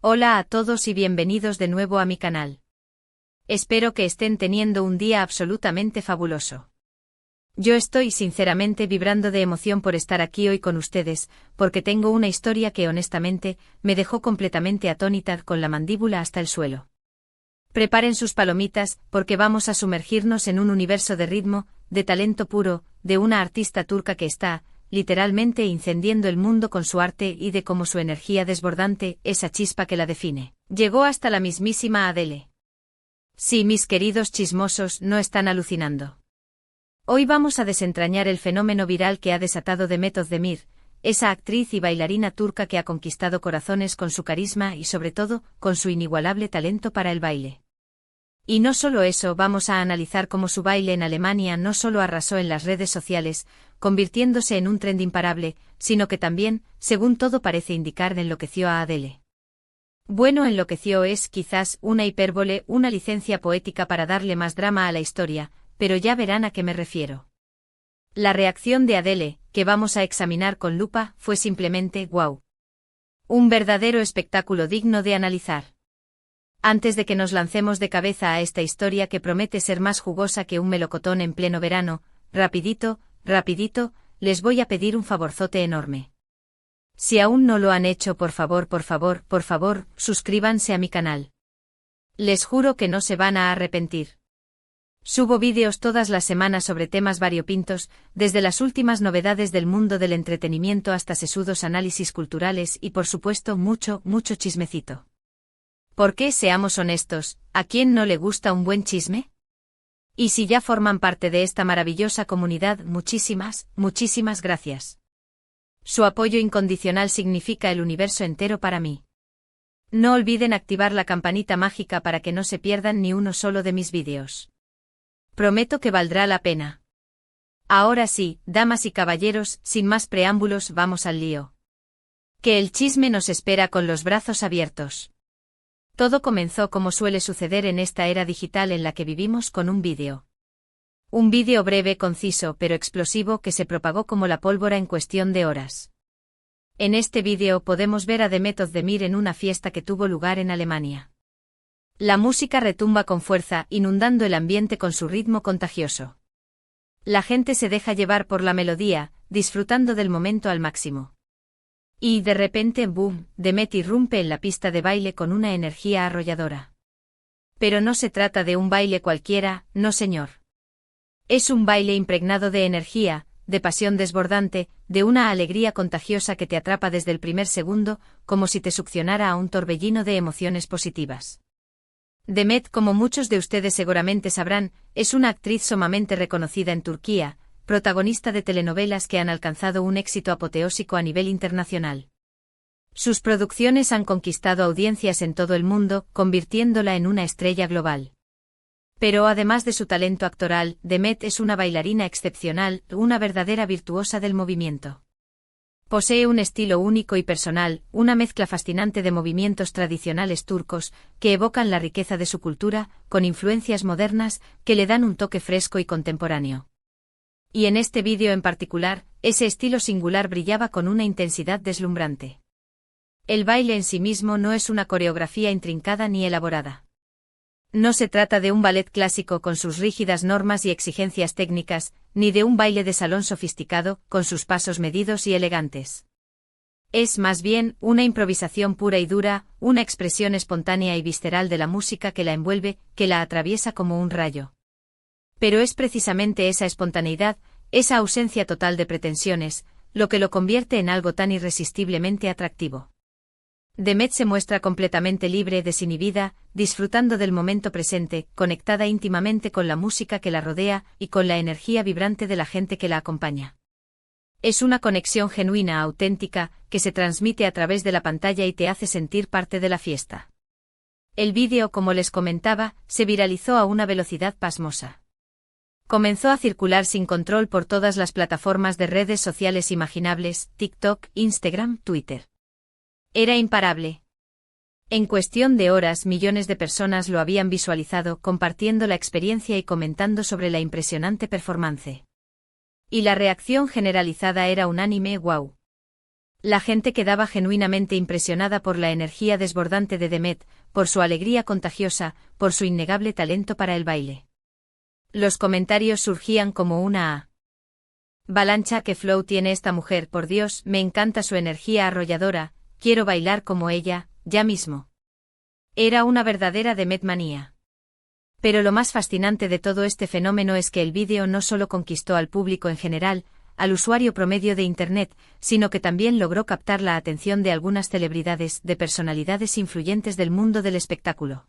Hola a todos y bienvenidos de nuevo a mi canal. Espero que estén teniendo un día absolutamente fabuloso. Yo estoy sinceramente vibrando de emoción por estar aquí hoy con ustedes, porque tengo una historia que honestamente me dejó completamente atónita con la mandíbula hasta el suelo. Preparen sus palomitas, porque vamos a sumergirnos en un universo de ritmo, de talento puro, de una artista turca que está, literalmente incendiando el mundo con su arte y de cómo su energía desbordante, esa chispa que la define, llegó hasta la mismísima Adele. Sí, mis queridos chismosos, no están alucinando. Hoy vamos a desentrañar el fenómeno viral que ha desatado Demet Özdemir, esa actriz y bailarina turca que ha conquistado corazones con su carisma y sobre todo, con su inigualable talento para el baile. Y no solo eso, vamos a analizar cómo su baile en Alemania no solo arrasó en las redes sociales, convirtiéndose en un trend imparable, sino que también, según todo parece indicar, enloqueció a Adele. Bueno, enloqueció es quizás una hipérbole, una licencia poética para darle más drama a la historia, pero ya verán a qué me refiero. La reacción de Adele, que vamos a examinar con lupa, fue simplemente ¡guau! Un verdadero espectáculo digno de analizar. Antes de que nos lancemos de cabeza a esta historia que promete ser más jugosa que un melocotón en pleno verano, rapidito, les voy a pedir un favorzote enorme. Si aún no lo han hecho, por favor, suscríbanse a mi canal. Les juro que no se van a arrepentir. Subo vídeos todas las semanas sobre temas variopintos, desde las últimas novedades del mundo del entretenimiento hasta sesudos análisis culturales y por supuesto mucho chismecito. Porque, seamos honestos, ¿a quién no le gusta un buen chisme? Y si ya forman parte de esta maravillosa comunidad, muchísimas gracias. Su apoyo incondicional significa el universo entero para mí. No olviden activar la campanita mágica para que no se pierdan ni uno solo de mis vídeos. Prometo que valdrá la pena. Ahora sí, damas y caballeros, sin más preámbulos, vamos al lío. Que el chisme nos espera con los brazos abiertos. Todo comenzó como suele suceder en esta era digital en la que vivimos con un vídeo. Un vídeo breve, conciso, pero explosivo que se propagó como la pólvora en cuestión de horas. En este vídeo podemos ver a Demet Özdemir en una fiesta que tuvo lugar en Alemania. La música retumba con fuerza, inundando el ambiente con su ritmo contagioso. La gente se deja llevar por la melodía, disfrutando del momento al máximo. Y de repente, ¡boom!, Demet irrumpe en la pista de baile con una energía arrolladora. Pero no se trata de un baile cualquiera, no señor. Es un baile impregnado de energía, de pasión desbordante, de una alegría contagiosa que te atrapa desde el primer segundo, como si te succionara a un torbellino de emociones positivas. Demet, como muchos de ustedes seguramente sabrán, es una actriz sumamente reconocida en Turquía, protagonista de telenovelas que han alcanzado un éxito apoteósico a nivel internacional. Sus producciones han conquistado audiencias en todo el mundo, convirtiéndola en una estrella global. Pero además de su talento actoral, Demet es una bailarina excepcional, una verdadera virtuosa del movimiento. Posee un estilo único y personal, una mezcla fascinante de movimientos tradicionales turcos, que evocan la riqueza de su cultura, con influencias modernas, que le dan un toque fresco y contemporáneo. Y en este vídeo en particular, ese estilo singular brillaba con una intensidad deslumbrante. El baile en sí mismo no es una coreografía intrincada ni elaborada. No se trata de un ballet clásico con sus rígidas normas y exigencias técnicas, ni de un baile de salón sofisticado, con sus pasos medidos y elegantes. Es más bien una improvisación pura y dura, una expresión espontánea y visceral de la música que la envuelve, que la atraviesa como un rayo. Pero es precisamente esa espontaneidad, esa ausencia total de pretensiones, lo que lo convierte en algo tan irresistiblemente atractivo. Demet se muestra completamente libre, desinhibida, disfrutando del momento presente, conectada íntimamente con la música que la rodea y con la energía vibrante de la gente que la acompaña. Es una conexión genuina, auténtica, que se transmite a través de la pantalla y te hace sentir parte de la fiesta. El vídeo, como les comentaba, se viralizó a una velocidad pasmosa. Comenzó a circular sin control por todas las plataformas de redes sociales imaginables, TikTok, Instagram, Twitter. Era imparable. En cuestión de horas, millones de personas lo habían visualizado, compartiendo la experiencia y comentando sobre la impresionante performance. Y la reacción generalizada era unánime, ¡wow! La gente quedaba genuinamente impresionada por la energía desbordante de Demet, por su alegría contagiosa, por su innegable talento para el baile. Los comentarios surgían como una avalancha. ¿Qué flow tiene esta mujer? Por Dios, me encanta su energía arrolladora, quiero bailar como ella, ya mismo. Era una verdadera Demet manía. Pero lo más fascinante de todo este fenómeno es que el vídeo no solo conquistó al público en general, al usuario promedio de Internet, sino que también logró captar la atención de algunas celebridades, de personalidades influyentes del mundo del espectáculo.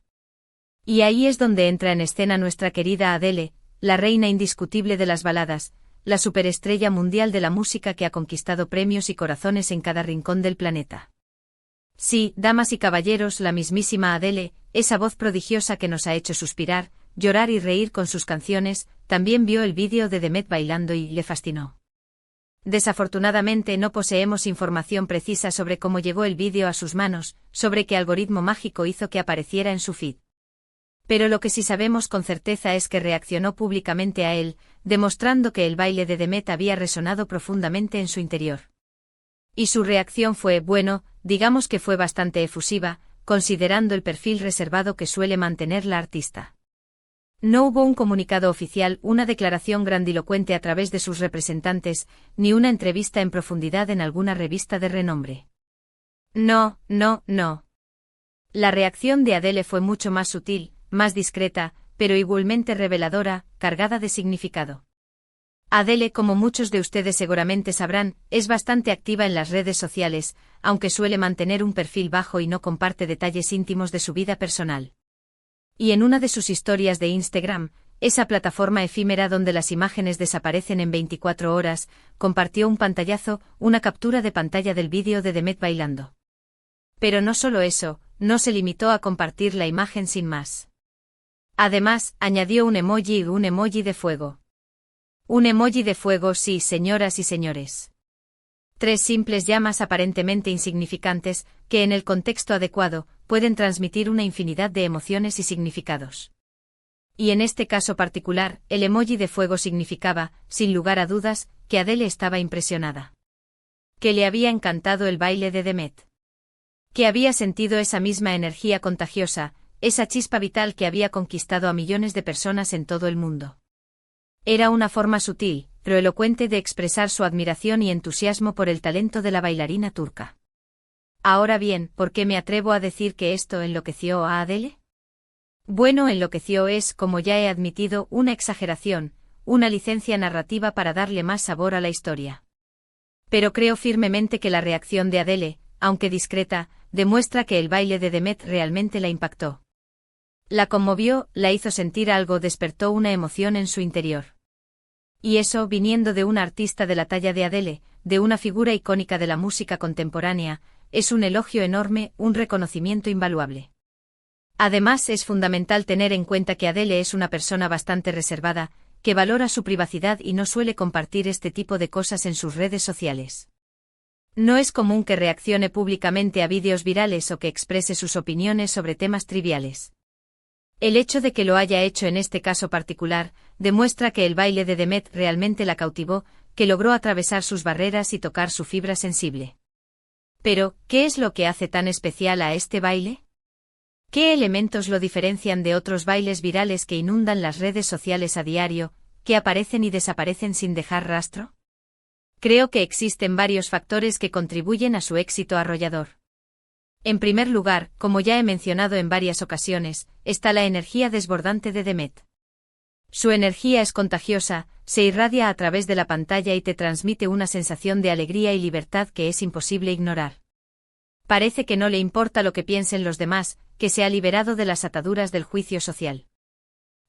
Y ahí es donde entra en escena nuestra querida Adele, la reina indiscutible de las baladas, la superestrella mundial de la música que ha conquistado premios y corazones en cada rincón del planeta. Sí, damas y caballeros, la mismísima Adele, esa voz prodigiosa que nos ha hecho suspirar, llorar y reír con sus canciones, también vio el vídeo de Demet bailando y le fascinó. Desafortunadamente no poseemos información precisa sobre cómo llegó el vídeo a sus manos, sobre qué algoritmo mágico hizo que apareciera en su feed. Pero lo que sí sabemos con certeza es que reaccionó públicamente a él, demostrando que el baile de Demet había resonado profundamente en su interior. Y su reacción fue, bueno, digamos que fue bastante efusiva, considerando el perfil reservado que suele mantener la artista. No hubo un comunicado oficial, una declaración grandilocuente a través de sus representantes, ni una entrevista en profundidad en alguna revista de renombre. No. La reacción de Adele fue mucho más sutil, más discreta, pero igualmente reveladora, cargada de significado. Adele, como muchos de ustedes seguramente sabrán, es bastante activa en las redes sociales, aunque suele mantener un perfil bajo y no comparte detalles íntimos de su vida personal. Y en una de sus historias de Instagram, esa plataforma efímera donde las imágenes desaparecen en 24 horas, compartió un pantallazo, una captura de pantalla del vídeo de Demet bailando. Pero no solo eso, no se limitó a compartir la imagen sin más. Además, añadió un emoji de fuego. Un emoji de fuego, sí, señoras y señores. 3 simples llamas aparentemente insignificantes, que en el contexto adecuado, pueden transmitir una infinidad de emociones y significados. Y en este caso particular, el emoji de fuego significaba, sin lugar a dudas, que Adele estaba impresionada. Que le había encantado el baile de Demet. Que había sentido esa misma energía contagiosa, esa chispa vital que había conquistado a millones de personas en todo el mundo. Era una forma sutil, pero elocuente de expresar su admiración y entusiasmo por el talento de la bailarina turca. Ahora bien, ¿por qué me atrevo a decir que esto enloqueció a Adele? Bueno, enloqueció es, como ya he admitido, una exageración, una licencia narrativa para darle más sabor a la historia. Pero creo firmemente que la reacción de Adele, aunque discreta, demuestra que el baile de Demet realmente la impactó. La conmovió, la hizo sentir algo, despertó una emoción en su interior. Y eso, viniendo de una artista de la talla de Adele, de una figura icónica de la música contemporánea, es un elogio enorme, un reconocimiento invaluable. Además, es fundamental tener en cuenta que Adele es una persona bastante reservada, que valora su privacidad y no suele compartir este tipo de cosas en sus redes sociales. No es común que reaccione públicamente a vídeos virales o que exprese sus opiniones sobre temas triviales. El hecho de que lo haya hecho en este caso particular, demuestra que el baile de Demet realmente la cautivó, que logró atravesar sus barreras y tocar su fibra sensible. Pero, ¿qué es lo que hace tan especial a este baile? ¿Qué elementos lo diferencian de otros bailes virales que inundan las redes sociales a diario, que aparecen y desaparecen sin dejar rastro? Creo que existen varios factores que contribuyen a su éxito arrollador. En primer lugar, como ya he mencionado en varias ocasiones, está la energía desbordante de Demet. Su energía es contagiosa, se irradia a través de la pantalla y te transmite una sensación de alegría y libertad que es imposible ignorar. Parece que no le importa lo que piensen los demás, que se ha liberado de las ataduras del juicio social.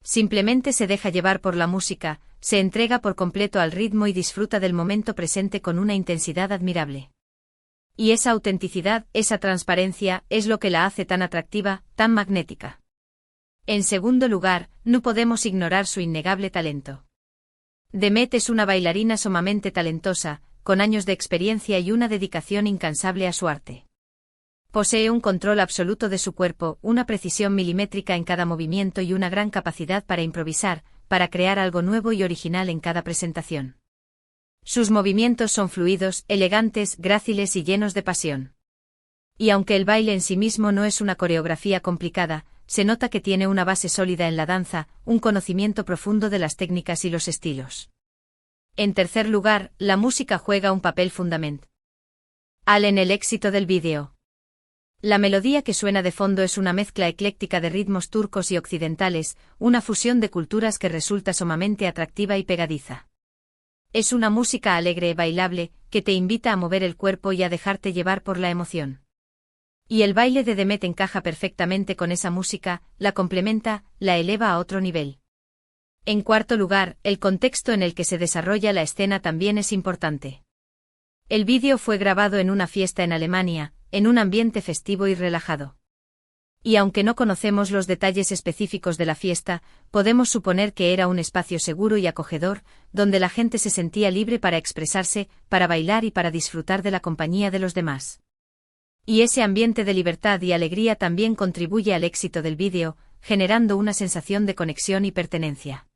Simplemente se deja llevar por la música, se entrega por completo al ritmo y disfruta del momento presente con una intensidad admirable. Y esa autenticidad, esa transparencia, es lo que la hace tan atractiva, tan magnética. En segundo lugar, no podemos ignorar su innegable talento. Demet es una bailarina sumamente talentosa, con años de experiencia y una dedicación incansable a su arte. Posee un control absoluto de su cuerpo, una precisión milimétrica en cada movimiento y una gran capacidad para improvisar, para crear algo nuevo y original en cada presentación. Sus movimientos son fluidos, elegantes, gráciles y llenos de pasión. Y aunque el baile en sí mismo no es una coreografía complicada, se nota que tiene una base sólida en la danza, un conocimiento profundo de las técnicas y los estilos. En tercer lugar, la música juega un papel fundamental en el éxito del vídeo. La melodía que suena de fondo es una mezcla ecléctica de ritmos turcos y occidentales, una fusión de culturas que resulta sumamente atractiva y pegadiza. Es una música alegre y bailable, que te invita a mover el cuerpo y a dejarte llevar por la emoción. Y el baile de Demet encaja perfectamente con esa música, la complementa, la eleva a otro nivel. En cuarto lugar, el contexto en el que se desarrolla la escena también es importante. El vídeo fue grabado en una fiesta en Alemania, en un ambiente festivo y relajado. Y aunque no conocemos los detalles específicos de la fiesta, podemos suponer que era un espacio seguro y acogedor, donde la gente se sentía libre para expresarse, para bailar y para disfrutar de la compañía de los demás. Y ese ambiente de libertad y alegría también contribuye al éxito del vídeo, generando una sensación de conexión y pertenencia.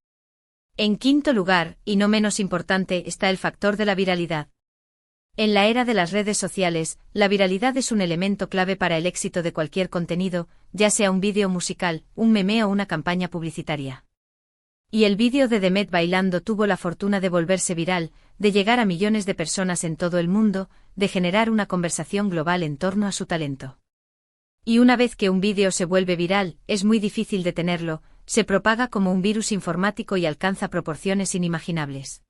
En quinto lugar, y no menos importante, está el factor de la viralidad. En la era de las redes sociales, la viralidad es un elemento clave para el éxito de cualquier contenido, ya sea un vídeo musical, un meme o una campaña publicitaria. Y el vídeo de Demet bailando tuvo la fortuna de volverse viral, de llegar a millones de personas en todo el mundo, de generar una conversación global en torno a su talento. Y una vez que un vídeo se vuelve viral, es muy difícil detenerlo, se propaga como un virus informático y alcanza proporciones inimaginables.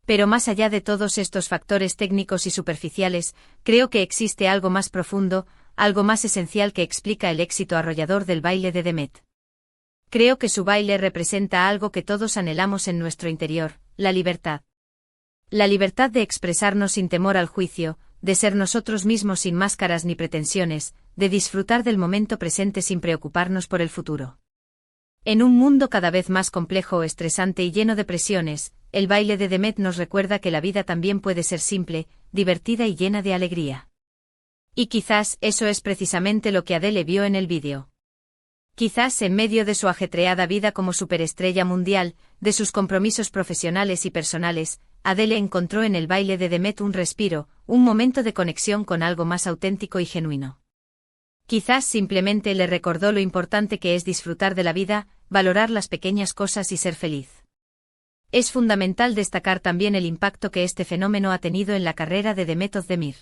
Pero más allá de todos estos factores técnicos y superficiales, creo que existe algo más profundo, algo más esencial que explica el éxito arrollador del baile de Demet. Creo que su baile representa algo que todos anhelamos en nuestro interior, la libertad. La libertad de expresarnos sin temor al juicio, de ser nosotros mismos sin máscaras ni pretensiones, de disfrutar del momento presente sin preocuparnos por el futuro. En un mundo cada vez más complejo, estresante y lleno de presiones, el baile de Demet nos recuerda que la vida también puede ser simple, divertida y llena de alegría. Y quizás eso es precisamente lo que Adele vio en el vídeo. Quizás en medio de su ajetreada vida como superestrella mundial, de sus compromisos profesionales y personales, Adele encontró en el baile de Demet un respiro, un momento de conexión con algo más auténtico y genuino. Quizás simplemente le recordó lo importante que es disfrutar de la vida, valorar las pequeñas cosas y ser feliz. Es fundamental destacar también el impacto que este fenómeno ha tenido en la carrera de Demet Özdemir.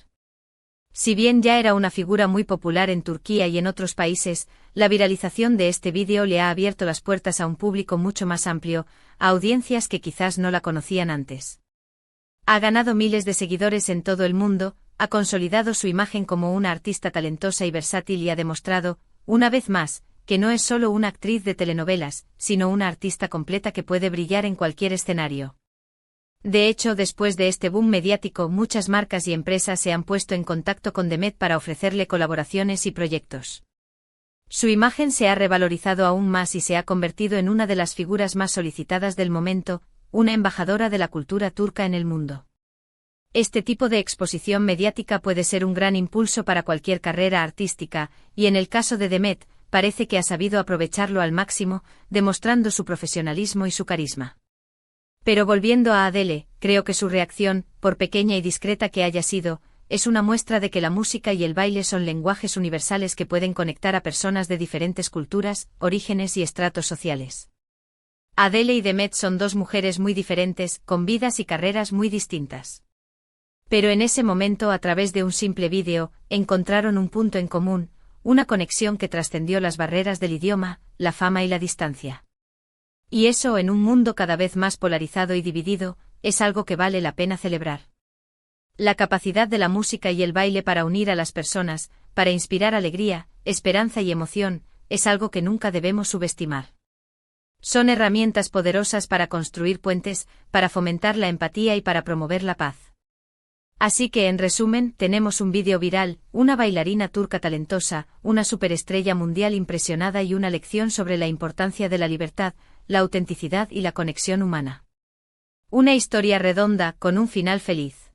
Si bien ya era una figura muy popular en Turquía y en otros países, la viralización de este vídeo le ha abierto las puertas a un público mucho más amplio, a audiencias que quizás no la conocían antes. Ha ganado miles de seguidores en todo el mundo, ha consolidado su imagen como una artista talentosa y versátil y ha demostrado, una vez más, que no es solo una actriz de telenovelas, sino una artista completa que puede brillar en cualquier escenario. De hecho, después de este boom mediático, muchas marcas y empresas se han puesto en contacto con Demet para ofrecerle colaboraciones y proyectos. Su imagen se ha revalorizado aún más y se ha convertido en una de las figuras más solicitadas del momento, una embajadora de la cultura turca en el mundo. Este tipo de exposición mediática puede ser un gran impulso para cualquier carrera artística, y en el caso de Demet, parece que ha sabido aprovecharlo al máximo, demostrando su profesionalismo y su carisma. Pero volviendo a Adele, creo que su reacción, por pequeña y discreta que haya sido, es una muestra de que la música y el baile son lenguajes universales que pueden conectar a personas de diferentes culturas, orígenes y estratos sociales. Adele y Demet son dos mujeres muy diferentes, con vidas y carreras muy distintas. Pero en ese momento, a través de un simple vídeo, encontraron un punto en común, una conexión que trascendió las barreras del idioma, la fama y la distancia. Y eso, en un mundo cada vez más polarizado y dividido, es algo que vale la pena celebrar. La capacidad de la música y el baile para unir a las personas, para inspirar alegría, esperanza y emoción, es algo que nunca debemos subestimar. Son herramientas poderosas para construir puentes, para fomentar la empatía y para promover la paz. Así que, en resumen, tenemos un vídeo viral, una bailarina turca talentosa, una superestrella mundial impresionada y una lección sobre la importancia de la libertad, la autenticidad y la conexión humana. Una historia redonda, con un final feliz.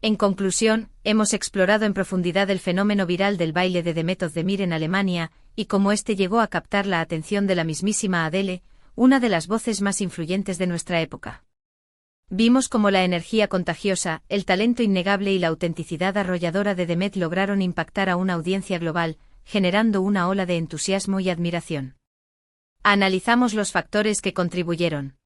En conclusión, hemos explorado en profundidad el fenómeno viral del baile de Demet Özdemir en Alemania, y cómo este llegó a captar la atención de la mismísima Adele, una de las voces más influyentes de nuestra época. Vimos cómo la energía contagiosa, el talento innegable y la autenticidad arrolladora de Demet lograron impactar a una audiencia global, generando una ola de entusiasmo y admiración. Analizamos los factores que contribuyeron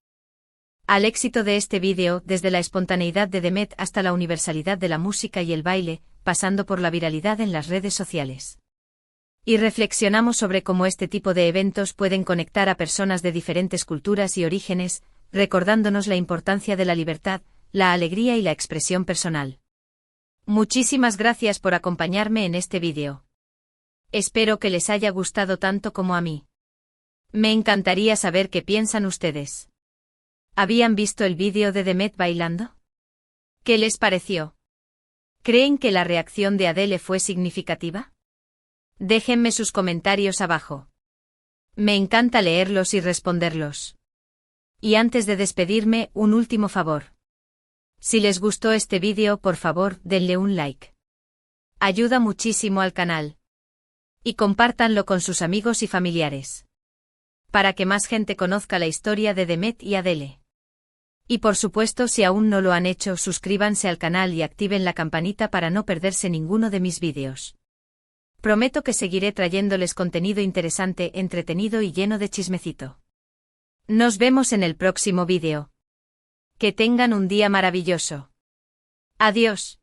al éxito de este vídeo, desde la espontaneidad de Demet hasta la universalidad de la música y el baile, pasando por la viralidad en las redes sociales. Y reflexionamos sobre cómo este tipo de eventos pueden conectar a personas de diferentes culturas y orígenes, recordándonos la importancia de la libertad, la alegría y la expresión personal. Muchísimas gracias por acompañarme en este vídeo. Espero que les haya gustado tanto como a mí. Me encantaría saber qué piensan ustedes. ¿Habían visto el vídeo de Demet bailando? ¿Qué les pareció? ¿Creen que la reacción de Adele fue significativa? Déjenme sus comentarios abajo. Me encanta leerlos y responderlos. Y antes de despedirme, un último favor. Si les gustó este vídeo, por favor, denle un like. Ayuda muchísimo al canal. Y compártanlo con sus amigos y familiares, para que más gente conozca la historia de Demet y Adele. Y por supuesto, si aún no lo han hecho, suscríbanse al canal y activen la campanita para no perderse ninguno de mis vídeos. Prometo que seguiré trayéndoles contenido interesante, entretenido y lleno de chismecito. Nos vemos en el próximo vídeo. Que tengan un día maravilloso. Adiós.